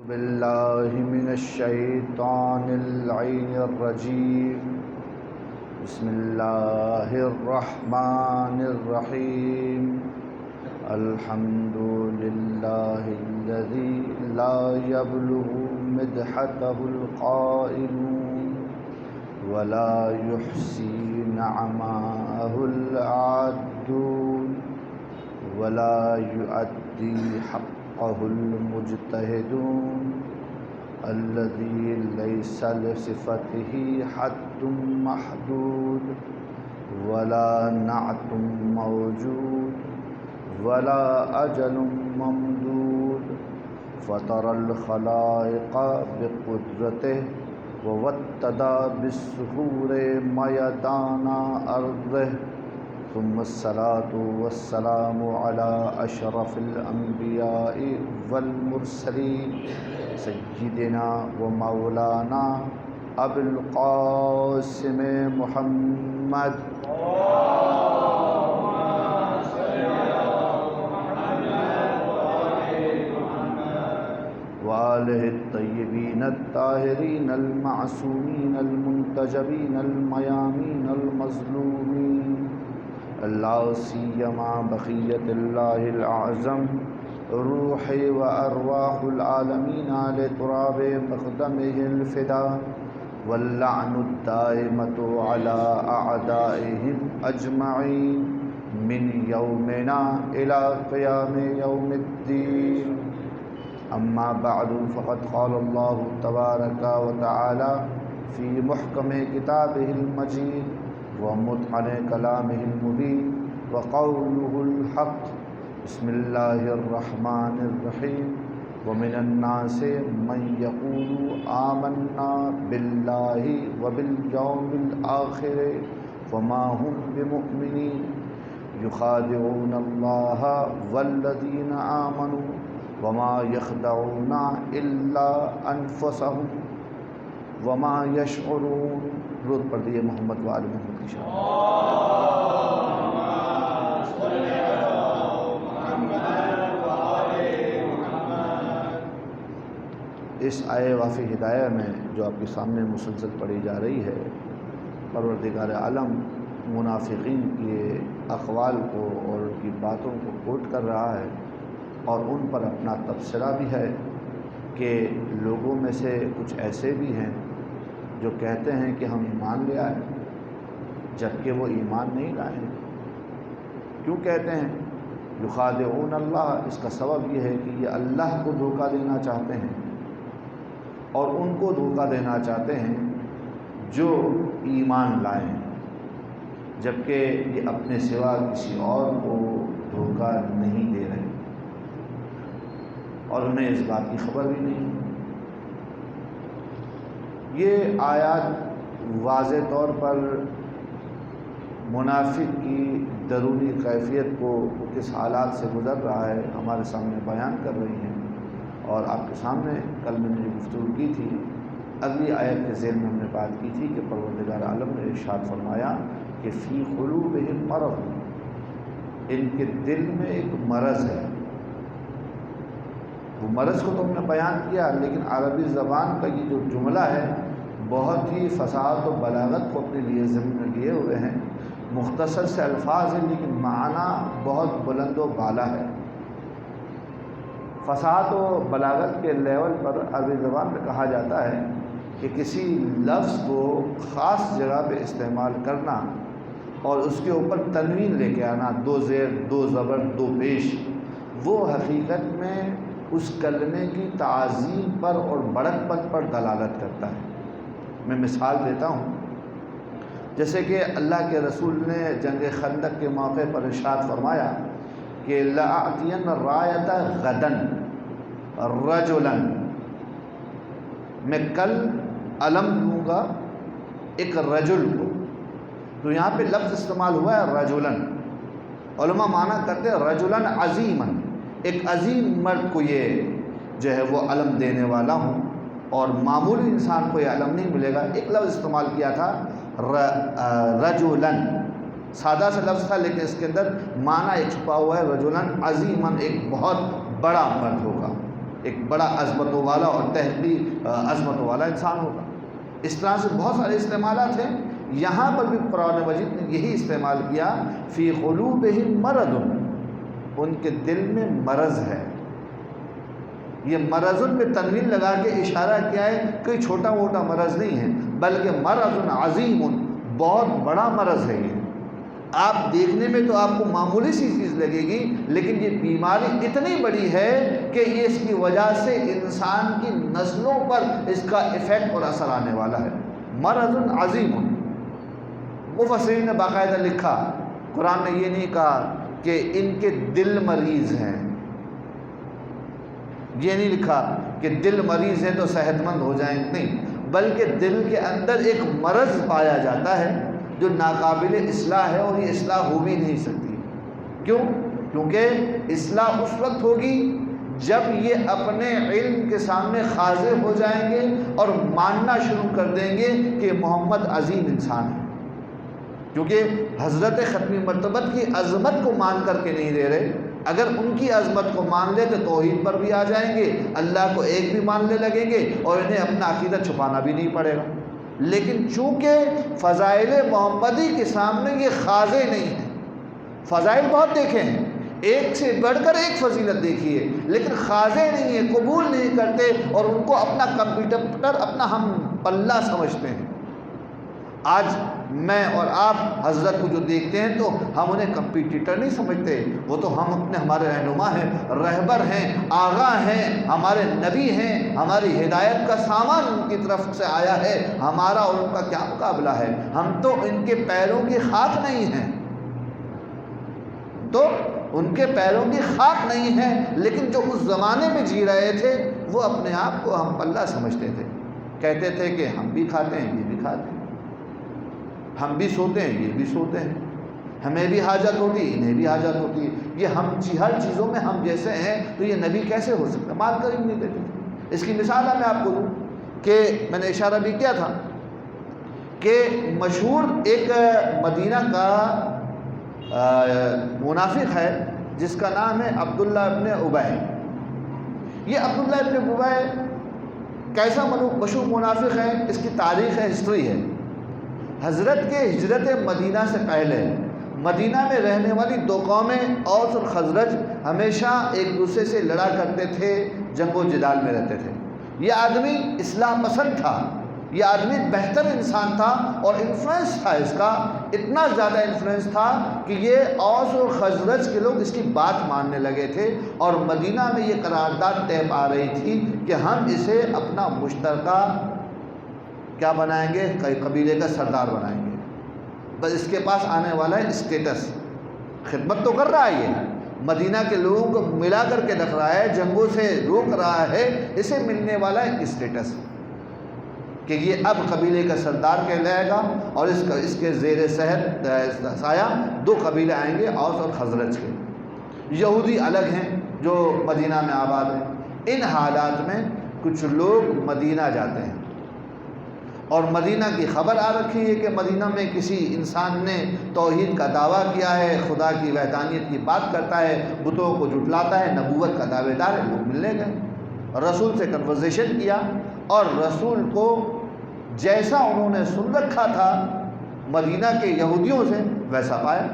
باللہ من الشیطان اللعین الرجیم بسم اللہ الرحمن الرحیم الحمد للہ الذی لا یبلغ مدحتہ القائلون ولا یحصی نعماہ العادون ولا یؤدی حقہ المجتہدون الذی لیس لصفته حد محدود ولا نعت موجود ولا اجل ممدود فطر الخلائق بقدرته ووتد بالسحور میدان ارضه ثم الصلاة والسلام على أشرف الأنبياء والمرسلين سيدنا ومولانا أبي القاسم محمد وآله الطيبين الطاهرين المعصومين المنتجبين الميامين المظلومين لا سيما بقية الله الأعظم روح وأرواح العالمين على تراب مقدمه الفداء واللعن الدائمة على أعدائهم أجمعين من يومنا إلى قيام يوم الدين أما بعد فقد قال الله تبارك وتعالى في محكم كتابه المجيد ومتقن كلامه المبين وقوله الحق بسم الله الرحمن الرحيم ومن الناس من يقول آمنا بالله وباليوم الآخر وما هم بمؤمنين يخادعون الله والذين آمنوا وما يخدعون إلا أنفسهم وما يشعرون. درود پڑھ دیے محمد و آل محمد کی شان. اس آیے وافی ہدایہ میں جو آپ کے سامنے مسلسل پڑھی جا رہی ہے، پروردگار عالم منافقین کے اقوال کو اور ان کی باتوں کو کوٹ کر رہا ہے، اور ان پر اپنا تبصرہ بھی ہے کہ لوگوں میں سے کچھ ایسے بھی ہیں جو کہتے ہیں کہ ہم ایمان لے آئے جبکہ وہ ایمان نہیں لائے. کیوں کہتے ہیں؟ یخادعون اللہ. اس کا سبب یہ ہے کہ یہ اللہ کو دھوکہ دینا چاہتے ہیں اور ان کو دھوکہ دینا چاہتے ہیں جو ایمان لائیں، جبکہ یہ اپنے سوا کسی اور کو دھوکہ نہیں دے رہے اور انہیں اس بات کی خبر بھی نہیں. یہ آیات واضح طور پر منافق کی درونی کیفیت کو کس حالات سے گزر رہا ہے ہمارے سامنے بیان کر رہی ہیں، اور آپ کے سامنے کل میں نے جو گفتگو کی تھی اگلی آیت کے ذیل میں ہم نے بات کی تھی کہ پروردگار عالم نے ارشاد فرمایا کہ فی قلوبہم مرض، ان کے دل میں ایک مرض ہے. وہ مرض کو تو ہم نے بیان کیا، لیکن عربی زبان کا یہ جو جملہ ہے بہت ہی فصاحت و بلاغت کو اپنے لیے ضمن میں لیے ہوئے ہیں. مختصر سے الفاظ ہیں لیکن معنی بہت بلند و بالا ہے. فصاحت و بلاغت کے لیول پر عربی زبان میں کہا جاتا ہے کہ کسی لفظ کو خاص جگہ پہ استعمال کرنا اور اس کے اوپر تنوین لے کے آنا، دو زیر، دو زبر، دو پیش، وہ حقیقت میں اس کلمے کی تعظیم پر اور بڑک پن پر دلالت کرتا ہے. میں مثال دیتا ہوں، جیسے کہ اللہ کے رسول نے جنگ خندق کے موقع پر ارشاد فرمایا کہ لَأَعْتِيَنَّ الرَّایَةَ غَدًا رَجُلًا، میں کل علم دوں گا ایک رجل کو. تو یہاں پہ لفظ استعمال ہوا ہے رجلاً. علماء معنی کرتے ہیں رجلاً عظیماً، ایک عظیم مرد کو یہ جو ہے وہ علم دینے والا ہوں، اور معمولی انسان کو یہ علم نہیں ملے گا. ایک لفظ استعمال کیا تھا رجلاً، سادہ سا لفظ تھا لیکن اس کے اندر معنی ایک چھپا ہوا ہے، رجلاً عظیماً، ایک بہت بڑا مرد ہوگا. ایک بڑا عظمتوں والا اور تحقیق عظمتوں والا انسان ہوگا۔ اس طرح سے بہت سارے استعمالات ہیں۔ یہاں پر بھی قرآن مجید نے یہی استعمال کیا، فی قلوبہم مرض، ان کے دل میں مرض ہے۔ یہ مرض میں تنوین لگا کے اشارہ کیا ہے، کوئی چھوٹا موٹا مرض نہیں ہے، بلکہ مرض عظیم، بہت بڑا مرض ہے۔ یہ آپ دیکھنے میں تو آپ کو معمولی سی چیز لگے گی، لیکن یہ بیماری اتنی بڑی ہے کہ یہ اس کی وجہ سے انسان کی نسلوں پر اس کا ایفیکٹ اور اثر آنے والا ہے۔ مرض عظیم، مفسرین نے باقاعدہ لکھا، قرآن نے یہ نہیں کہا کہ ان کے دل مریض ہیں، یہ نہیں لکھا کہ دل مریض ہے تو صحت مند ہو جائیں، نہیں، بلکہ دل کے اندر ایک مرض پایا جاتا ہے جو ناقابل اصلاح ہے، اور یہ اصلاح ہو بھی نہیں سکتی۔ کیوں؟ کیونکہ اصلاح اس وقت ہوگی جب یہ اپنے علم کے سامنے خاضع ہو جائیں گے اور ماننا شروع کر دیں گے کہ محمد عظیم انسان ہے۔ کیونکہ حضرت ختمی مرتبت کی عظمت کو مان کر کے نہیں دے رہے، اگر ان کی عظمت کو مان لے تو توحید پر بھی آ جائیں گے، اللہ کو ایک بھی ماننے لگیں گے، اور انہیں اپنا عقیدہ چھپانا بھی نہیں پڑے گا۔ لیکن چونکہ فضائل محمدی کے سامنے یہ خاضع نہیں ہیں، فضائل بہت دیکھے ہیں، ایک سے بڑھ کر ایک فضیلت دیکھی ہے، لیکن خاضع نہیں ہے، قبول نہیں کرتے، اور ان کو اپنا کمپیوٹر، اپنا ہم پلہ سمجھتے ہیں۔ آج میں اور آپ حضرت کو جو دیکھتے ہیں تو ہم انہیں کمپیٹیٹر نہیں سمجھتے، وہ تو ہمارے رہنما ہیں، رہبر ہیں، آغا ہیں، ہمارے نبی ہیں، ہماری ہدایت کا سامان ان کی طرف سے آیا ہے، ہمارا اور ان کا کیا مقابلہ ہے؟ ہم تو ان کے پیروں کی خاک نہیں ہیں، تو ان کے پیروں کی خاک نہیں ہے، لیکن جو اس زمانے میں جی رہے تھے وہ اپنے آپ کو ہم پلہ سمجھتے تھے، کہتے تھے کہ ہم بھی کھاتے ہیں، یہ بھی کھاتے ہیں، ہم بھی سوتے ہیں، یہ بھی سوتے ہیں، ہمیں بھی حاجت ہوتی ہے، انہیں بھی حاجت ہوتی ہے، یہ ہم ہر چیزوں میں ہم جیسے ہیں، تو یہ نبی کیسے ہو سکتا؟ مان کر ہی نہیں دیتے تھے۔ اس کی مثال میں آپ کو دوں کہ میں نے اشارہ بھی کیا تھا کہ مشہور ایک مدینہ کا منافق ہے جس کا نام ہے عبداللہ ابن ابی۔ یہ عبداللہ ابن ابی کیسا مشہور منافق ہے؟ اس کی تاریخ ہے، ہسٹری ہے۔ حضرت کے ہجرت مدینہ سے پہلے مدینہ میں رہنے والی دو قومیں اوس اور خزرج ہمیشہ ایک دوسرے سے لڑا کرتے تھے، جنگ و جدال میں رہتے تھے۔ یہ آدمی اصلاح پسند تھا، یہ آدمی بہتر انسان تھا، اور انفلوئنس تھا اس کا، اتنا زیادہ انفلوئنس تھا کہ یہ اوس اور خزرج کے لوگ اس کی بات ماننے لگے تھے، اور مدینہ میں یہ قرارداد طے پا رہی تھی کہ ہم اسے اپنا مشترکہ کیا بنائیں گے؟ قبیلے کا سردار بنائیں گے۔ بس اس کے پاس آنے والا ہے اسٹیٹس، خدمت تو کر رہا ہے، یہ مدینہ کے لوگوں کو ملا کر کے رکھ رہا ہے، جنگوں سے روک رہا ہے، اسے ملنے والا ہے اسٹیٹس کہ یہ اب قبیلے کا سردار کہلائے گا، اور اس کے زیر سایہ دو قبیلے آئیں گے، اوس اور خزرج کے۔ یہودی الگ ہیں جو مدینہ میں آباد ہیں۔ ان حالات میں کچھ لوگ مدینہ جاتے ہیں، اور مدینہ کی خبر آ رکھی ہے کہ مدینہ میں کسی انسان نے توحید کا دعویٰ کیا ہے، خدا کی وحدانیت کی بات کرتا ہے، بتوں کو جھٹلاتا ہے، نبوت کا دعوے دار ہے۔ لوگ ملنے گئے، رسول سے کنورزیشن کیا، اور رسول کو جیسا انہوں نے سن رکھا تھا مدینہ کے یہودیوں سے ویسا پایا،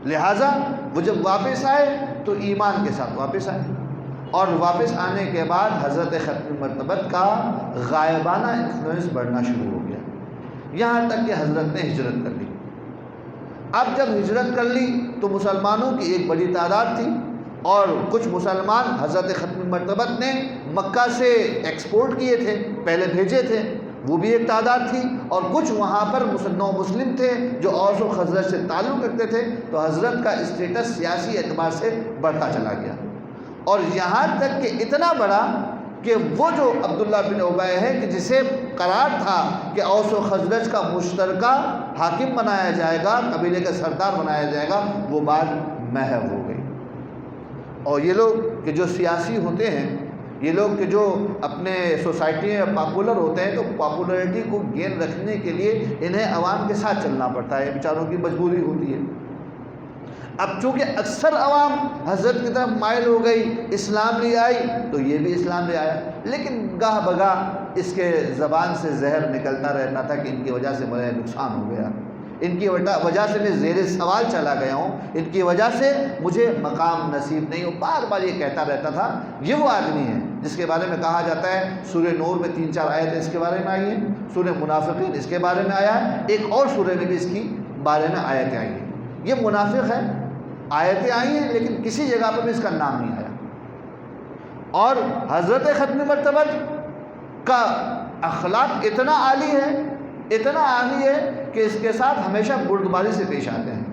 لہٰذا وہ جب واپس آئے تو ایمان کے ساتھ واپس آئے، اور واپس آنے کے بعد حضرت ختم مرتبت کا غائبانہ انفلوئنس بڑھنا شروع ہو گیا، یہاں تک کہ حضرت نے ہجرت کر لی۔ اب جب ہجرت کر لی تو مسلمانوں کی ایک بڑی تعداد تھی، اور کچھ مسلمان حضرت ختم مرتبت نے مکہ سے ایکسپورٹ کیے تھے، پہلے بھیجے تھے، وہ بھی ایک تعداد تھی، اور کچھ وہاں پر نو مسلم تھے جو اوس و خزرج سے تعلق رکھتے تھے، تو حضرت کا اسٹیٹس سیاسی اعتبار سے بڑھتا چلا گیا، اور یہاں تک کہ اتنا بڑا کہ وہ جو عبداللہ بن ابی ہے کہ جسے قرار تھا کہ اوس و خزرج کا مشترکہ حاکم بنایا جائے گا، قبیلے کا سردار بنایا جائے گا، وہ بات محو ہو گئی۔ اور یہ لوگ کہ جو سیاسی ہوتے ہیں، یہ لوگ کہ جو اپنے سوسائٹی میں پاپولر ہوتے ہیں، تو پاپولرٹی کو گین رکھنے کے لیے انہیں عوام کے ساتھ چلنا پڑتا ہے، بیچاروں کی مجبوری ہوتی ہے۔ اب چونکہ اکثر عوام حضرت کی طرف مائل ہو گئی، اسلام لے آئی، تو یہ بھی اسلام لے آیا، لیکن گاہ بگاہ اس کے زبان سے زہر نکلتا رہتا تھا کہ ان کی وجہ سے بڑا نقصان ہو گیا، ان کی وجہ سے میں زیر سوال چلا گیا ہوں، ان کی وجہ سے مجھے مقام نصیب نہیں ہو، بار بار یہ کہتا رہتا تھا۔ یہ وہ آدمی ہے جس کے بارے میں کہا جاتا ہے، سورہ نور میں 3-4 آیتیں اس کے بارے میں آئی ہیں، سورہ منافقین اس کے بارے میں آیا ہے، ایک اور سورہ میں بھی اس کی بارے میں آیتیں آئی ہیں۔ یہ منافق ہے، آیتیں آئی ہیں لیکن کسی جگہ پر بھی اس کا نام نہیں آیا، اور حضرت ختم مرتبہ کا اخلاق اتنا عالی ہے، اتنا عالی ہے کہ اس کے ساتھ ہمیشہ بردباری سے پیش آتے ہیں،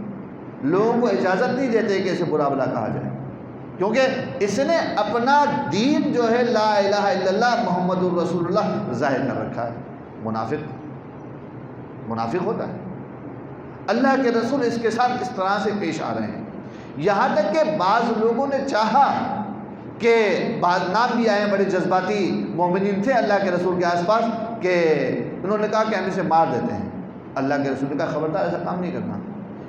لوگوں کو اجازت نہیں دیتے کہ اسے برا بلا کہا جائے، کیونکہ اس نے اپنا دین جو ہے لا الہ الا اللہ محمد الرسول اللہ ظاہر کر رکھا ہے۔ منافق ہوتا ہے، اللہ کے رسول اس کے ساتھ اس طرح سے پیش آ رہے ہیں، یہاں تک کہ بعض لوگوں نے چاہا کہ بعض نام بھی آئے، بڑے جذباتی مومنین تھے اللہ کے رسول کے آس پاس، کہ انہوں نے کہا کہ ہم اسے مار دیتے ہیں، اللہ کے رسول نے کہا خبردار ایسا کام نہیں کرنا۔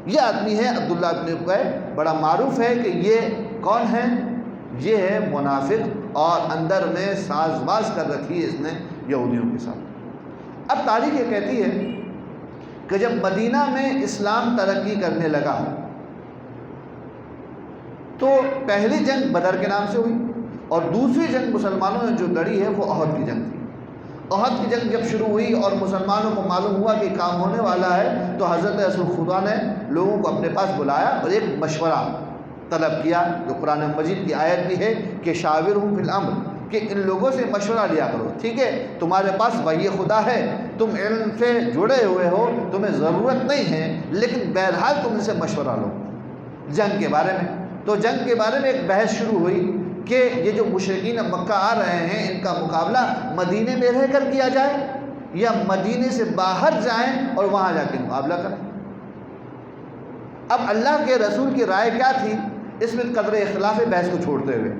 یہ آدمی ہے عبداللہ بن ابی، بڑا معروف ہے کہ یہ کون ہے، یہ ہے منافق، اور اندر میں ساز باز کر رکھی ہے اس نے یہودیوں کے ساتھ۔ اب تاریخ یہ کہتی ہے کہ جب مدینہ میں اسلام ترقی کرنے لگا تو پہلی جنگ بدر کے نام سے ہوئی، اور دوسری جنگ مسلمانوں نے جو لڑی ہے وہ احد کی جنگ تھی۔ احد کی جنگ جب شروع ہوئی اور مسلمانوں کو معلوم ہوا کہ کام ہونے والا ہے، تو حضرت رسول خدا نے لوگوں کو اپنے پاس بلایا اور ایک مشورہ طلب کیا، جو قرآن مجید کی آیت بھی ہے کہ شاورہم فی الامر، کہ ان لوگوں سے مشورہ لیا کرو، ٹھیک ہے تمہارے پاس وحی خدا ہے، تم علم سے جڑے ہوئے ہو، تمہیں ضرورت نہیں ہے، لیکن بہرحال تم ان سے مشورہ لو جنگ کے بارے میں۔ تو جنگ کے بارے میں ایک بحث شروع ہوئی کہ یہ جو مشرکین مکہ آ رہے ہیں ان کا مقابلہ مدینے میں رہ کر کیا جائے یا مدینے سے باہر جائیں اور وہاں جا کے مقابلہ کریں۔ اب اللہ کے رسول کی رائے کیا تھی، اس میں قدر اختلاف بحث کو چھوڑتے ہوئے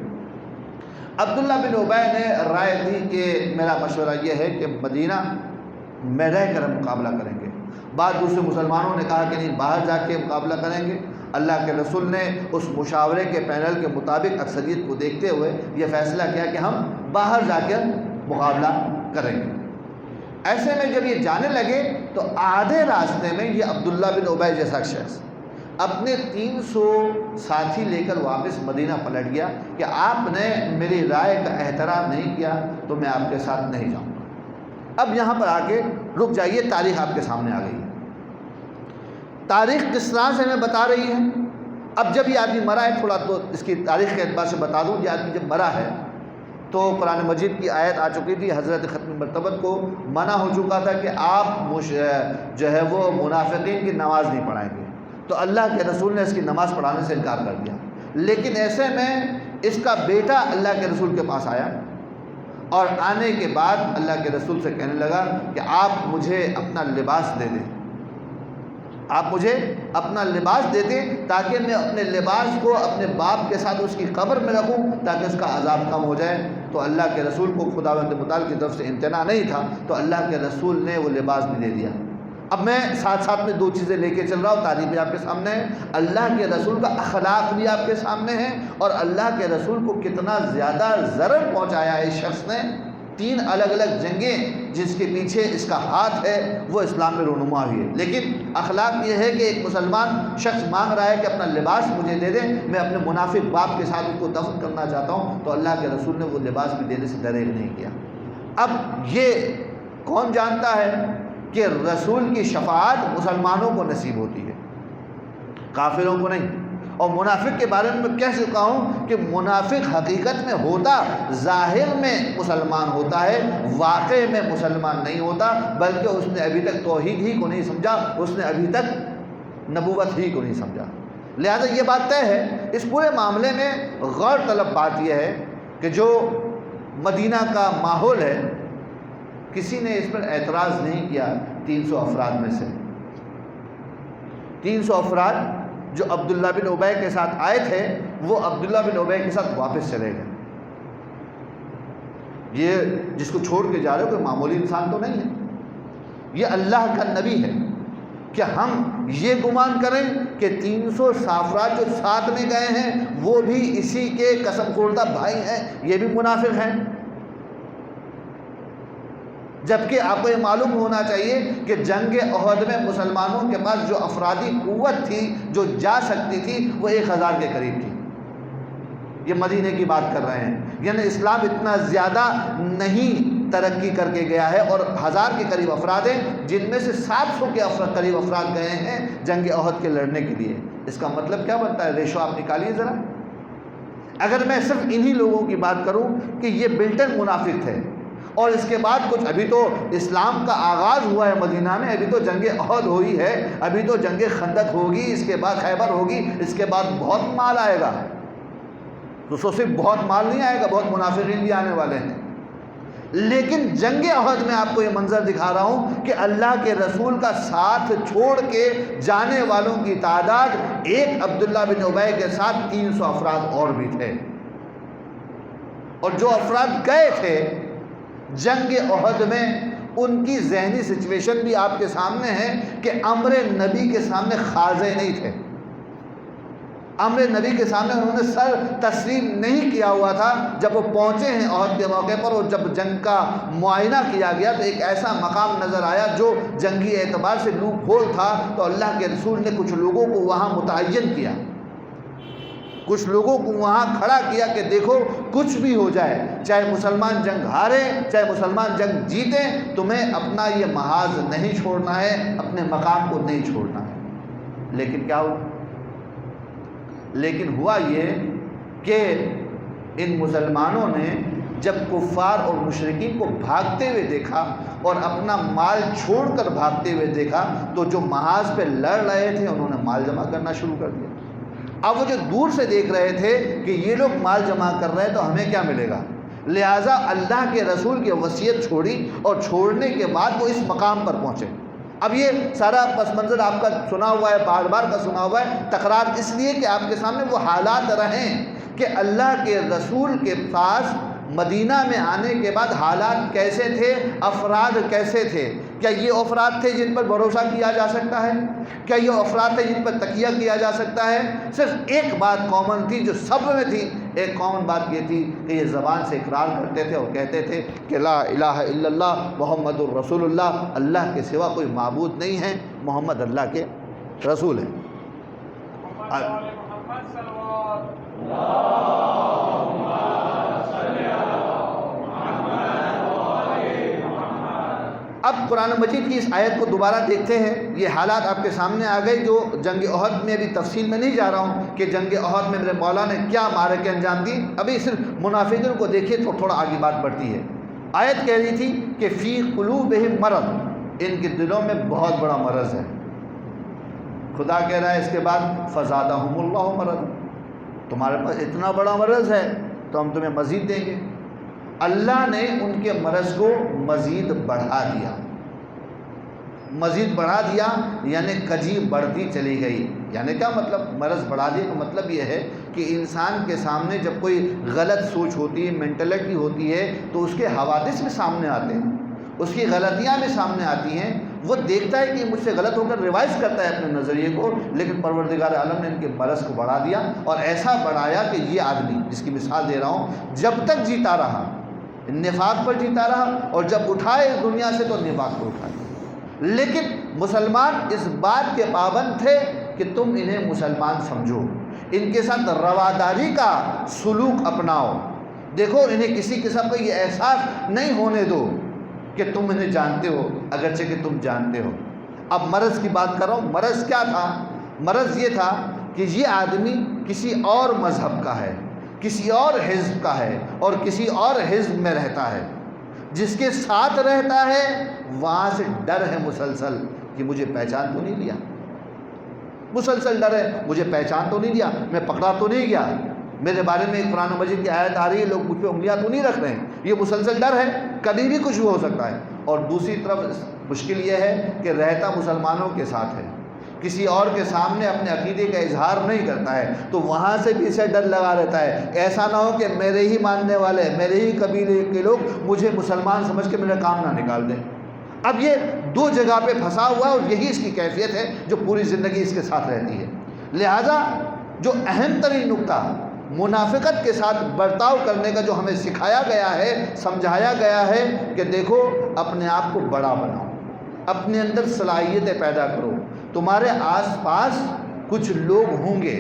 عبداللہ بن ابی نے رائے دی کہ میرا مشورہ یہ ہے کہ مدینہ میں رہ کر ہم مقابلہ کریں گے۔ بعض دوسرے مسلمانوں نے کہا کہ نہیں، باہر جا کے مقابلہ کریں گے۔ اللہ کے رسول نے اس مشاورے کے پینل کے مطابق اکثریت کو دیکھتے ہوئے یہ فیصلہ کیا کہ ہم باہر جا کر مقابلہ کریں گے۔ ایسے میں جب یہ جانے لگے تو آدھے راستے میں یہ عبداللہ بن ابی جیسا شخص اپنے 300 ساتھی لے کر واپس مدینہ پلٹ گیا کہ آپ نے میری رائے کا احترام نہیں کیا تو میں آپ کے ساتھ نہیں جاؤں گا۔ اب یہاں پر آ کے رک جائیے، تاریخ آپ کے سامنے آ گئی ہے۔ تاریخ کس طرح سے ہمیں بتا رہی ہے۔ اب جب یہ آدمی مرا ہے، تھوڑا تو اس کی تاریخ کے اعتبار سے بتا دوں، یہ آدمی جب مرا ہے تو قرآن مجید کی آیت آ چکی تھی، حضرت ختم مرتبت کو منع ہو چکا تھا کہ آپ جو ہے وہ منافقین کی نماز نہیں پڑھائیں گے، تو اللہ کے رسول نے اس کی نماز پڑھانے سے انکار کر دیا۔ لیکن ایسے میں اس کا بیٹا اللہ کے رسول کے پاس آیا، اور آنے کے بعد اللہ کے رسول سے کہنے لگا کہ آپ مجھے اپنا لباس دے دیں، آپ مجھے اپنا لباس دے دیں تاکہ میں اپنے لباس کو اپنے باپ کے ساتھ اس کی قبر میں رکھوں تاکہ اس کا عذاب کم ہو جائے۔ تو اللہ کے رسول کو خداوند متعال کی طرف سے امتناع نہیں تھا، تو اللہ کے رسول نے وہ لباس بھی دے دیا۔ اب میں ساتھ ساتھ میں 2 چیزیں لے کے چل رہا ہوں، تاریخ بھی آپ کے سامنے ہے، اللہ کے رسول کا اخلاق بھی آپ کے سامنے ہے، اور اللہ کے رسول کو کتنا زیادہ ضرر پہنچایا ہے اس شخص نے۔ 3 الگ الگ جنگیں جس کے پیچھے اس کا ہاتھ ہے وہ اسلام میں رونما ہوئی ہے، لیکن اخلاق یہ ہے کہ ایک مسلمان شخص مانگ رہا ہے کہ اپنا لباس مجھے دے دیں، میں اپنے منافق باپ کے ساتھ اس کو دفن کرنا چاہتا ہوں، تو اللہ کے رسول نے وہ لباس بھی دینے سے دریغ نہیں کیا۔ اب یہ کون جانتا ہے کہ رسول کی شفاعت مسلمانوں کو نصیب ہوتی ہے، کافروں کو نہیں۔ اور منافق کے بارے میں کہہ چکا ہوں کہ منافق حقیقت میں ہوتا ظاہر میں مسلمان ہوتا ہے، واقع میں مسلمان نہیں ہوتا، بلکہ اس نے ابھی تک توحید ہی کو نہیں سمجھا، اس نے ابھی تک نبوت ہی کو نہیں سمجھا۔ لہذا یہ بات طے ہے۔ اس پورے معاملے میں غور طلب بات یہ ہے کہ جو مدینہ کا ماحول ہے، کسی نے اس پر اعتراض نہیں کیا۔ 300 افراد میں سے 300 افراد جو عبداللہ بن ابی کے ساتھ آئے تھے وہ عبداللہ بن ابی کے ساتھ واپس چلے گئے۔ یہ جس کو چھوڑ کے جا رہے ہو کوئی معمولی انسان تو نہیں ہے، یہ اللہ کا نبی ہے، کہ ہم یہ گمان کریں کہ 300 افراد جو ساتھ میں گئے ہیں وہ بھی اسی کے قسم خوردہ بھائی ہیں، یہ بھی منافق ہیں؟ جبکہ آپ کو یہ معلوم ہونا چاہیے کہ جنگ احد میں مسلمانوں کے پاس جو افرادی قوت تھی جو جا سکتی تھی وہ 1000 کے قریب تھی۔ یہ مدینے کی بات کر رہے ہیں، یعنی اسلام اتنا زیادہ نہیں ترقی کر کے گیا ہے، اور 1000 کے قریب افراد ہیں جن میں سے 700 کے قریب افراد گئے ہیں جنگ احد کے لڑنے کے لیے۔ اس کا مطلب کیا بنتا ہے؟ ریشو آپ نکالیے ذرا۔ اگر میں صرف انہی لوگوں کی بات کروں کہ یہ بلٹن منافق تھے، اور اس کے بعد کچھ، ابھی تو اسلام کا آغاز ہوا ہے مدینہ میں، ابھی تو جنگ احد ہوئی ہے، ابھی تو جنگ خندق ہوگی، اس کے بعد خیبر ہوگی، اس کے بعد بہت مال آئے گا۔ تو صرف بہت مال نہیں آئے گا، بہت منافقین بھی آنے والے ہیں۔ لیکن جنگ احد میں آپ کو یہ منظر دکھا رہا ہوں کہ اللہ کے رسول کا ساتھ چھوڑ کے جانے والوں کی تعداد ایک عبداللہ بن ابی کے ساتھ 300 افراد اور بھی تھے، اور جو افراد گئے تھے جنگ احد میں ان کی ذہنی سچویشن بھی آپ کے سامنے ہے کہ امر نبی کے سامنے خاضع نہیں تھے۔ امر نبی کے سامنے انہوں نے سر تسلیم نہیں کیا ہوا تھا۔ جب وہ پہنچے ہیں احد کے موقع پر، اور جب جنگ کا معائنہ کیا گیا تو ایک ایسا مقام نظر آیا جو جنگی اعتبار سے لوپ ہول تھا، تو اللہ کے رسول نے کچھ لوگوں کو وہاں متعین کیا، کچھ لوگوں کو وہاں کھڑا کیا کہ دیکھو کچھ بھی ہو جائے، چاہے مسلمان جنگ ہاریں چاہے مسلمان جنگ جیتیں، تمہیں اپنا یہ محاذ نہیں چھوڑنا ہے، اپنے مقام کو نہیں چھوڑنا ہے۔ لیکن کیا ہوا؟ لیکن ہوا یہ کہ ان مسلمانوں نے جب کفار اور مشرکین کو بھاگتے ہوئے دیکھا اور اپنا مال چھوڑ کر بھاگتے ہوئے دیکھا، تو جو محاذ پہ لڑ رہے تھے انہوں نے مال جمع کرنا شروع کر دیا۔ اب وہ جو دور سے دیکھ رہے تھے کہ یہ لوگ مال جمع کر رہے ہیں تو ہمیں کیا ملے گا، لہٰذا اللہ کے رسول کی وصیت چھوڑی، اور چھوڑنے کے بعد وہ اس مقام پر پہنچے۔ اب یہ سارا پس منظر آپ کا سنا ہوا ہے، بار بار کا سنا ہوا ہے، تکرار اس لیے کہ آپ کے سامنے وہ حالات رہیں کہ اللہ کے رسول کے پاس مدینہ میں آنے کے بعد حالات کیسے تھے، افراد کیسے تھے۔ کیا یہ افراد تھے جن پر بھروسہ کیا جا سکتا ہے؟ کیا یہ افراد تھے جن پر تکیہ کیا جا سکتا ہے؟ صرف ایک بات کامن تھی جو سب میں تھی، ایک کامن بات یہ تھی کہ یہ زبان سے اقرار کرتے تھے اور کہتے تھے کہ لا الہ الا اللہ محمد الرسول اللہ، اللہ کے سوا کوئی معبود نہیں ہے، محمد اللہ کے رسول ہیں۔ اب قرآن مجید کی اس آیت کو دوبارہ دیکھتے ہیں۔ یہ حالات آپ کے سامنے آ گئے جو جنگ احد میں، ابھی تفصیل میں نہیں جا رہا ہوں کہ جنگ احد میں میرے مولا نے کیا معرکے انجام دی، ابھی صرف منافقین کو دیکھیے تو تھوڑا آگے بات بڑھتی ہے۔ آیت کہہ رہی تھی کہ فی قلوبہم مرض، ان کے دلوں میں بہت بڑا مرض ہے۔ خدا کہہ رہا ہے اس کے بعد فزادہم اللہ مرض، تمہارے پاس اتنا بڑا مرض ہے تو ہم تمہیں مزید دیں گے۔ اللہ نے ان کے مرض کو مزید بڑھا دیا، مزید بڑھا دیا یعنی کجی بڑھتی چلی گئی۔ یعنی کیا مطلب مرض بڑھا دیا کا مطلب یہ ہے کہ انسان کے سامنے جب کوئی غلط سوچ ہوتی ہے، مینٹلٹی ہوتی ہے، تو اس کے حوادث میں سامنے آتے ہیں، اس کی غلطیاں میں سامنے آتی ہیں، وہ دیکھتا ہے کہ مجھ سے غلط ہو کر ریوائز کرتا ہے اپنے نظریے کو، لیکن پروردگار عالم نے ان کے مرض کو بڑھا دیا، اور ایسا بڑھایا کہ یہ آدمی جس کی مثال دے رہا ہوں جب تک جیتا رہا نفاق پر جیتا رہا، اور جب اٹھائے اس دنیا سے تو نفاق کو اٹھائے۔ لیکن مسلمان اس بات کے پابند تھے کہ تم انہیں مسلمان سمجھو، ان کے ساتھ رواداری کا سلوک اپناؤ، دیکھو انہیں کسی قسم کا یہ احساس نہیں ہونے دو کہ تم انہیں جانتے ہو، اگرچہ کہ تم جانتے ہو۔ اب مرض کی بات کر رہا ہوں۔ مرض کیا تھا؟ مرض یہ تھا کہ یہ آدمی کسی اور مذہب کا ہے، کسی اور حزب کا ہے، اور کسی اور حزب میں رہتا ہے، جس کے ساتھ رہتا ہے وہاں سے ڈر ہے مسلسل کہ مجھے پہچان تو نہیں لیا، مسلسل ڈر ہے مجھے پہچان تو نہیں لیا، میں پکڑا تو نہیں گیا، میرے بارے میں ایک قرآن مجید کی آیت آ رہی ہے، لوگ مجھ پہ انگلیاں تو نہیں رکھ رہے ہیں، یہ مسلسل ڈر ہے، کبھی بھی کچھ بھی ہو سکتا ہے۔ اور دوسری طرف مشکل یہ ہے کہ رہتا مسلمانوں کے ساتھ ہے، کسی اور کے سامنے اپنے عقیدے کا اظہار نہیں کرتا ہے، تو وہاں سے بھی اسے ڈر لگا رہتا ہے، ایسا نہ ہو کہ میرے ہی ماننے والے، میرے ہی قبیلے کے لوگ مجھے مسلمان سمجھ کے میرا کام نہ نکال دیں۔ اب یہ دو جگہ پہ پھنسا ہوا ہے اور یہی اس کی کیفیت ہے جو پوری زندگی اس کے ساتھ رہتی ہے۔ لہٰذا جو اہم ترین نقطہ منافقت کے ساتھ برتاؤ کرنے کا جو ہمیں سکھایا گیا ہے، سمجھایا گیا ہے کہ دیکھو اپنے آپ کو بڑا بناؤ، اپنے اندر صلاحیتیں پیدا کرو۔ تمہارے آس پاس کچھ لوگ ہوں گے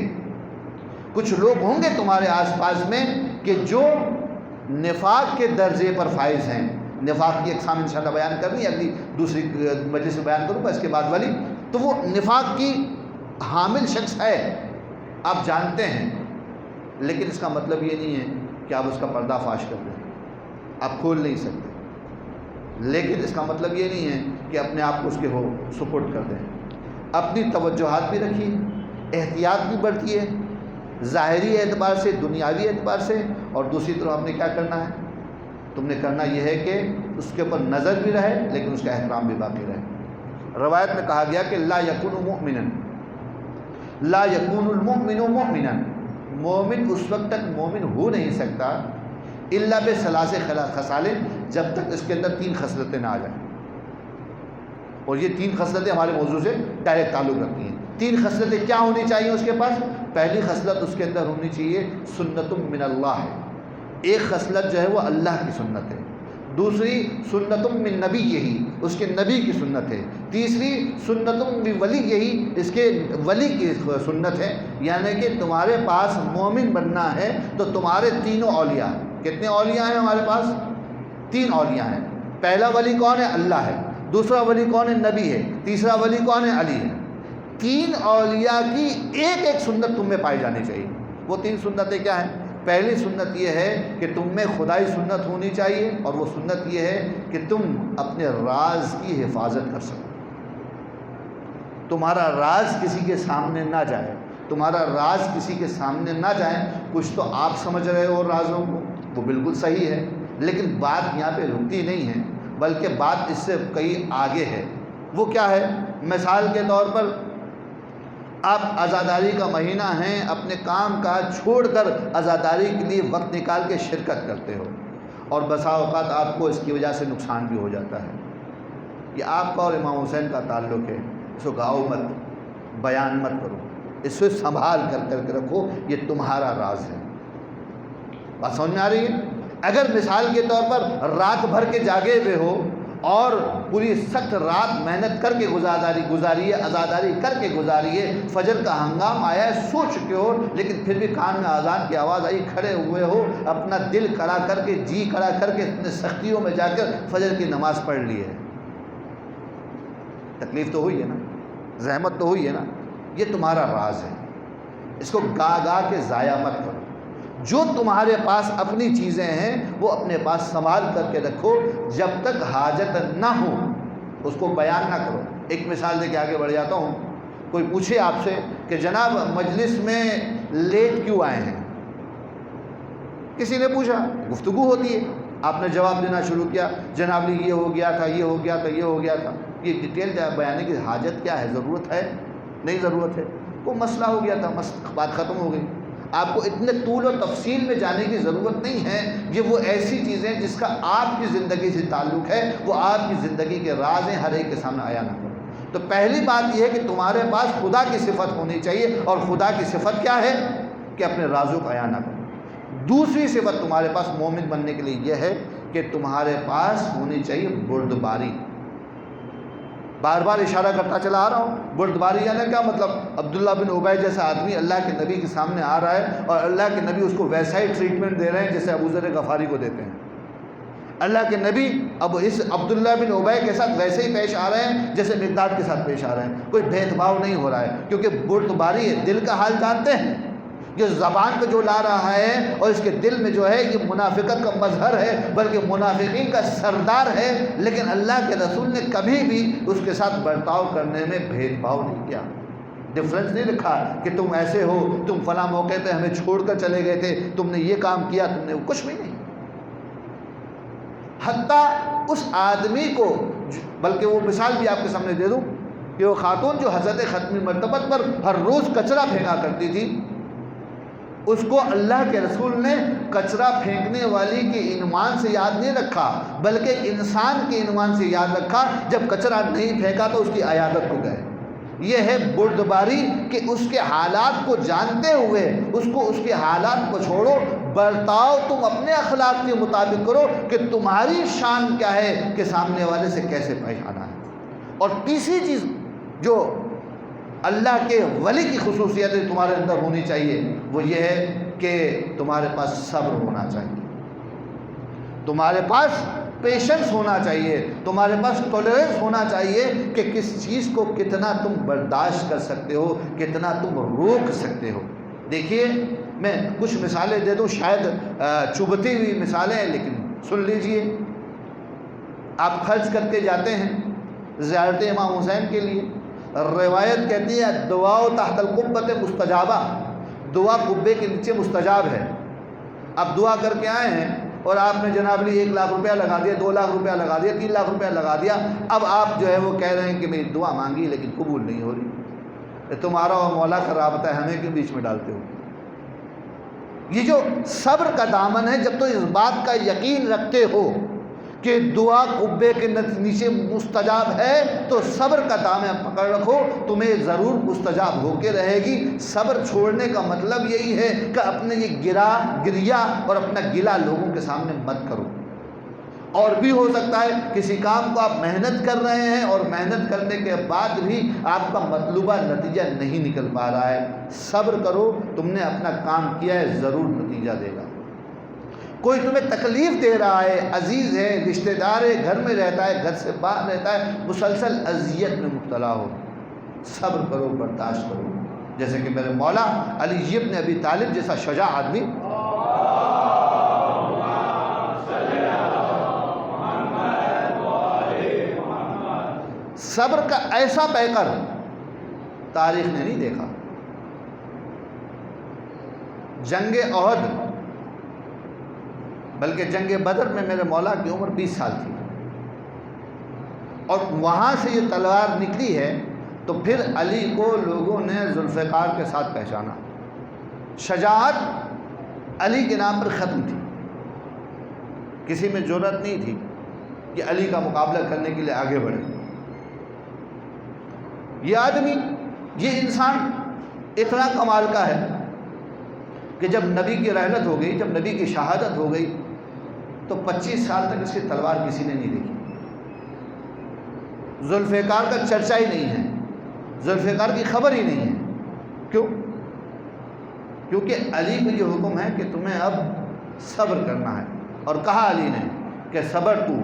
تمہارے آس پاس میں کہ جو نفاق کے درجے پر فائز ہیں۔ نفاق کی اقسام انشاءاللہ بیان کرنی ہے، اگلی دوسری مجلس میں بیان کروں گا اس کے بعد والی۔ تو وہ نفاق کی حامل شخص ہے، آپ جانتے ہیں، لیکن اس کا مطلب یہ نہیں ہے کہ آپ اس کا پردہ فاش کر دیں، آپ کھول نہیں سکتے، لیکن اس کا مطلب یہ نہیں ہے کہ اپنے آپ کو اس کے سپورٹ کر دیں۔ اپنی توجہات بھی رکھیے، احتیاط بھی برتیے، ظاہری اعتبار سے، دنیاوی اعتبار سے، اور دوسری طرف ہم نے کیا کرنا ہے؟ تم نے کرنا یہ ہے کہ اس کے اوپر نظر بھی رہے لیکن اس کا احترام بھی باقی رہے۔ روایت میں کہا گیا کہ لا یکون مؤمنا، لا یکون المؤمن مؤمنا، مومن اس وقت تک مومن ہو نہیں سکتا الا بثلاث خصال، جب تک اس کے اندر 3 خصلتیں نہ آ جائیں۔ اور یہ 3 خصلتیں ہمارے موضوع سے ڈائریکٹ تعلق رکھتی ہیں۔ 3 خصلتیں کیا ہونی چاہیے اس کے پاس؟ پہلی خصلت اس کے اندر ہونی چاہیے سنت من اللہ ہے، ایک خصلت جو ہے وہ اللہ کی سنت ہے۔ دوسری سنت من نبی، یہی اس کے نبی کی سنت ہے۔ تیسری سنت من ولی، یہی اس کے ولی کی سنت ہے۔ یعنی کہ تمہارے پاس مومن بننا ہے تو تمہارے تینوں اولیاء، کتنے اولیاء ہیں ہمارے پاس؟ 3 اولیاء ہیں۔ پہلا ولی کون ہے؟ اللہ ہے۔ دوسرا ولی کون ہے؟ نبی ہے۔ تیسرا ولی کون ہے؟ علی ہے۔ 3 اولیاء کی ایک ایک سنت تم میں پائی جانی چاہیے۔ وہ 3 سنتیں کیا ہیں؟ پہلی سنت یہ ہے کہ تم میں خدائی سنت ہونی چاہیے، اور وہ سنت یہ ہے کہ تم اپنے راز کی حفاظت کر سکو، تمہارا راز کسی کے سامنے نہ جائے، تمہارا راز کسی کے سامنے نہ جائے۔ کچھ تو آپ سمجھ رہے ہو رازوں کو، وہ بالکل صحیح ہے، لیکن بات یہاں پہ رکتی نہیں ہے، بلکہ بات اس سے کئی آگے ہے۔ وہ کیا ہے؟ مثال کے طور پر آپ عزاداری کا مہینہ ہیں، اپنے کام کاج چھوڑ کر عزاداری کے لیے وقت نکال کے شرکت کرتے ہو، اور بسا اوقات آپ کو اس کی وجہ سے نقصان بھی ہو جاتا ہے۔ یہ آپ کا اور امام حسین کا تعلق ہے، اس کو گاؤ مت، بیان مت کرو، اس سے سنبھال کر کے رکھو، یہ تمہارا راز ہے۔ بات سمجھ میں آ رہی ہے؟ اگر مثال کے طور پر رات بھر کے جاگے ہوئے ہو اور پوری سخت رات محنت کر کے گزاری ہے، عزاداری کر کے گزاری ہے، فجر کا ہنگام آیا ہے، سو چکے ہو، لیکن پھر بھی کان میں اذان کی آواز آئی، کھڑے ہوئے ہو، اپنا دل کڑا کر کے، جی کڑا کر کے اتنے سختیوں میں جا کر فجر کی نماز پڑھ لی ہے۔ تکلیف تو ہوئی ہے نا، زحمت تو ہوئی ہے نا، یہ تمہارا راز ہے، اس کو گا کے ضائع مت کرو۔ جو تمہارے پاس اپنی چیزیں ہیں وہ اپنے پاس سنبھال کر کے رکھو، جب تک حاجت نہ ہو اس کو بیان نہ کرو۔ ایک مثال دے کے آگے بڑھ جاتا ہوں۔ کوئی پوچھے آپ سے کہ جناب مجلس میں لیٹ کیوں آئے ہیں؟ کسی نے پوچھا، گفتگو ہوتی ہے، آپ نے جواب دینا شروع کیا، جناب یہ ہو گیا تھا، یہ ہو گیا تھا، یہ ہو گیا تھا، یہ ڈیٹیل بیان کی حاجت کیا ہے، ضرورت ہے نہیں ضرورت ہے، وہ مسئلہ ہو گیا تھا، بات ختم ہو گئی۔ آپ کو اتنے طول و تفصیل میں جانے کی ضرورت نہیں ہے، یہ وہ ایسی چیزیں جس کا آپ کی زندگی سے تعلق ہے، وہ آپ کی زندگی کے راز ہیں، ہر ایک کے سامنے آیا نہ کرو۔ تو پہلی بات یہ ہے کہ تمہارے پاس خدا کی صفت ہونی چاہیے، اور خدا کی صفت کیا ہے؟ کہ اپنے رازوں کا عیاں نہ کرو۔ دوسری صفت تمہارے پاس مومن بننے کے لیے یہ ہے کہ تمہارے پاس ہونی چاہیے بردباری۔ بار بار اشارہ کرتا چلا آ رہا ہوں، بردباری یعنی کیا مطلب؟ عبداللہ بن ابی جیسا آدمی اللہ کے نبی کے سامنے آ رہا ہے، اور اللہ کے نبی اس کو ویسا ہی ٹریٹمنٹ دے رہے ہیں جیسے ابو ذر غفاری کو دیتے ہیں۔ اللہ کے نبی اب اس عبداللہ بن ابی کے ساتھ ویسے ہی پیش آ رہے ہیں جیسے مقداد کے ساتھ پیش آ رہے ہیں، کوئی بھید بھاؤ نہیں ہو رہا ہے، کیونکہ بردباری ہے، دل کا حال جانتے ہیں، یہ زبان پہ جو لا رہا ہے اور اس کے دل میں جو ہے، یہ منافقت کا مظہر ہے، بلکہ منافقین کا سردار ہے، لیکن اللہ کے رسول نے کبھی بھی اس کے ساتھ برتاؤ کرنے میں بھید بھاؤ نہیں کیا، ڈفرنس نہیں لکھا کہ تم ایسے ہو، تم فلاں موقع پہ ہمیں چھوڑ کر چلے گئے تھے، تم نے یہ کام کیا، تم نے کچھ بھی نہیں۔ حتیٰ اس آدمی کو، بلکہ وہ مثال بھی آپ کے سامنے دے دوں کہ وہ خاتون جو حضرت ختمی مرتبت پر ہر روز کچرا پھینکا کرتی تھی، اس کو اللہ کے رسول نے کچرا پھینکنے والی کے عنوان سے یاد نہیں رکھا، بلکہ انسان کے عنوان سے یاد رکھا۔ جب کچرا نہیں پھینکا تو اس کی عیادت کو گئے۔ یہ ہے بردباری کہ اس کے حالات کو جانتے ہوئے اس کے حالات کو چھوڑو، برتاؤ تم اپنے اخلاق کے مطابق کرو کہ تمہاری شان کیا ہے کہ سامنے والے سے کیسے پیش آنا ہے۔ اور تیسری چیز جو اللہ کے ولی کی خصوصیت تمہارے اندر ہونی چاہیے وہ یہ ہے کہ تمہارے پاس صبر ہونا چاہیے، تمہارے پاس پیشنس ہونا چاہیے، تمہارے پاس ٹولرنس ہونا چاہیے کہ کس چیز کو کتنا تم برداشت کر سکتے ہو، کتنا تم روک سکتے ہو۔ دیکھیے میں کچھ مثالیں دے دوں، شاید چبھتی ہوئی مثالیں ہیں لیکن سن لیجئے۔ آپ خرچ کر کے جاتے ہیں زیارت امام حسین کے لیے، روایت کہتی ہے دعا تحت القبۃ مستجابہ، دعا قبے کے نیچے مستجاب ہے۔ اب دعا کر کے آئے ہیں اور آپ نے جناب لی 1 لاکھ روپیہ لگا دیا، 2 لاکھ روپیہ لگا دیا، 3 لاکھ روپیہ لگا دیا، اب آپ جو ہے وہ کہہ رہے ہیں کہ میری دعا مانگی لیکن قبول نہیں ہو رہی۔ تمہارا اور مولا کا رابطہ ہے، ہمیں کیوں بیچ میں ڈالتے ہو؟ یہ جو صبر کا دامن ہے، جب تو اس بات کا یقین رکھتے ہو کہ دعا قبے کے نیچے مستجاب ہے تو صبر کا دامن پکڑ رکھو، تمہیں ضرور مستجاب ہو کے رہے گی۔ صبر چھوڑنے کا مطلب یہی ہے کہ اپنے یہ گریا اور اپنا گلا لوگوں کے سامنے مت کرو۔ اور بھی ہو سکتا ہے کسی کام کو آپ محنت کر رہے ہیں اور محنت کرنے کے بعد بھی آپ کا مطلوبہ نتیجہ نہیں نکل پا رہا ہے، صبر کرو، تم نے اپنا کام کیا ہے، ضرور نتیجہ دے گا۔ کوئی تمہیں تکلیف دے رہا ہے، عزیز ہے، رشتہ دار ہے، گھر میں رہتا ہے، گھر سے باہر رہتا ہے، مسلسل اذیت میں مبتلا ہو، صبر کرو، برداشت کرو۔ جیسے کہ میرے مولا علی ابن ابی طالب جیسا شجاع آدمی صبر کا ایسا پیکر تاریخ نے نہیں دیکھا۔ جنگ احد بلکہ جنگ بدر میں میرے مولا کی عمر 20 سال تھی، اور وہاں سے یہ تلوار نکلی ہے تو پھر علی کو لوگوں نے ذوالفقار کے ساتھ پہچانا۔ شجاعت علی کے نام پر ختم تھی، کسی میں جرأت نہیں تھی کہ علی کا مقابلہ کرنے کے لیے آگے بڑھے۔ یہ آدمی، یہ انسان اتنا کمال کا ہے کہ جب نبی کی رحلت ہو گئی، جب نبی کی شہادت ہو گئی تو 25 سال تک اس کی تلوار کسی نے نہیں دیکھی۔ ذوالفقار کا چرچا ہی نہیں ہے، ذوالفقار کی خبر ہی نہیں ہے۔ کیوں؟ کیونکہ علی کو یہ حکم ہے کہ تمہیں اب صبر کرنا ہے، اور کہا علی نے کہ صبر تو